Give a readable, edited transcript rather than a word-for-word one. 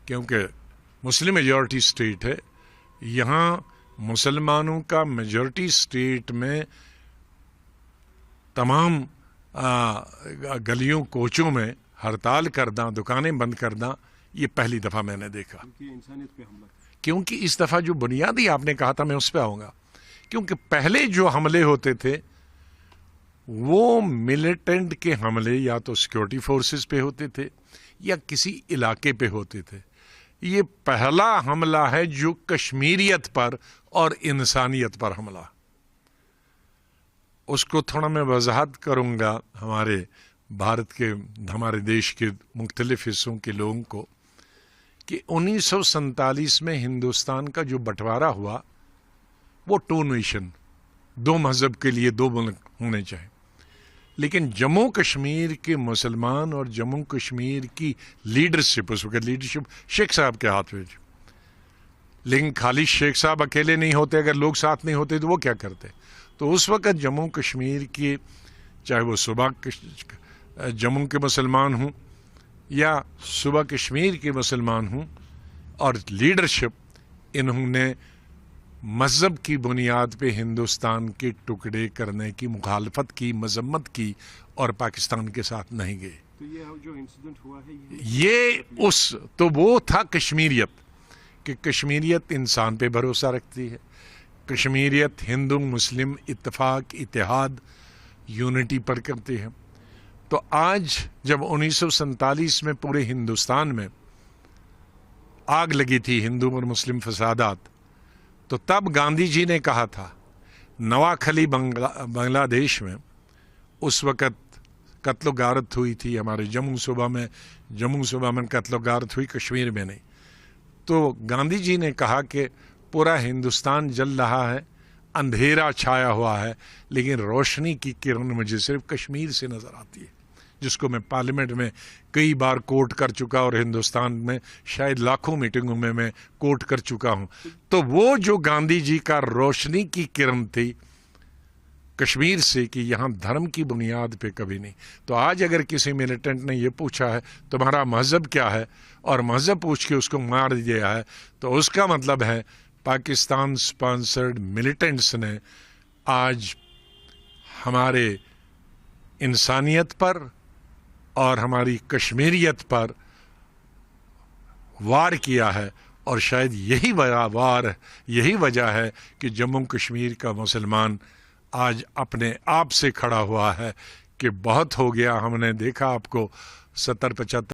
کیونکہ مسلم majority state ہے. یہاں مسلمانوں کا میجورٹی اسٹیٹ میں تمام گلیوں کوچوں میں ہڑتال کرنا، دکانیں بند کرنا، یہ پہلی دفعہ میں نے دیکھا. انسانیت پہ حملہ، کیونکہ اس دفعہ جو بنیادی آپ نے کہا تھا، میں اس پہ آؤں گا. کیونکہ پہلے جو حملے ہوتے تھے وہ ملیٹنٹ کے حملے یا تو سیکورٹی فورسز پہ ہوتے تھے یا کسی علاقے پہ ہوتے تھے. یہ پہلا حملہ ہے جو کشمیریت پر اور انسانیت پر حملہ. اس کو تھوڑا میں وضاحت کروں گا ہمارے بھارت کے، ہمارے دیش کے مختلف حصوں کے لوگوں کو، کہ 1947 میں ہندوستان کا جو بٹوارا ہوا وہ 2 نیشن، 2 مذہب کے لیے 2 ملک ہونے چاہیے. لیکن جموں کشمیر کے مسلمان اور جموں کشمیر کی لیڈرشپ، اس وقت لیڈرشپ شیخ صاحب کے ہاتھ میں تھی. لیکن خالی شیخ صاحب اکیلے نہیں ہوتے، اگر لوگ ساتھ نہیں ہوتے تو وہ کیا کرتے. تو اس وقت جموں کشمیر کی، چاہے وہ صوبہ جموں کے مسلمان ہوں یا صوبہ کشمیر کے مسلمان ہوں، اور لیڈرشپ انہوں نے مذہب کی بنیاد پہ ہندوستان کے ٹکڑے کرنے کی مخالفت کی، مذمت کی، اور پاکستان کے ساتھ نہیں گئے. تو یہ جو انسیڈنٹ ہوا ہے تو وہ تھا کشمیریت، کہ کشمیریت انسان پہ بھروسہ رکھتی ہے، کشمیریت ہندو مسلم اتفاق، اتحاد، یونٹی پر کرتی ہے. تو آج جب 1947 میں پورے ہندوستان میں آگ لگی تھی ہندو اور مسلم فسادات، تو تب گاندھی جی نے کہا تھا، نواکھلی بنگلہ دیش میں اس وقت قتل و غارت ہوئی تھی، ہمارے جموں صوبہ میں قتل و غارت ہوئی، کشمیر میں نہیں. تو گاندھی جی نے کہا کہ پورا ہندوستان جل رہا ہے، اندھیرا چھایا ہوا ہے، لیکن روشنی کی کرن مجھے صرف کشمیر سے نظر آتی ہے، جس کو میں پارلیمنٹ میں کئی بار کوٹ کر چکا، اور ہندوستان میں شاید لاکھوں میٹنگوں میں کوٹ کر چکا ہوں. تو وہ جو گاندھی جی کا روشنی کی کرن تھی کشمیر سے، کہ یہاں دھرم کی بنیاد پہ کبھی نہیں. تو آج اگر کسی ملیٹنٹ نے یہ پوچھا ہے تمہارا مذہب کیا ہے، اور مذہب پوچھ کے اس کو مار دیا ہے، تو اس کا مطلب ہے پاکستان سپانسرڈ ملیٹنٹس نے آج ہمارے انسانیت پر اور ہماری کشمیریت پر وار کیا ہے. اور شاید یہی وجہ ہے کہ جموں کشمیر کا مسلمان آج اپنے آپ سے کھڑا ہوا ہے کہ بہت ہو گیا. ہم نے دیکھا آپ کو 70-75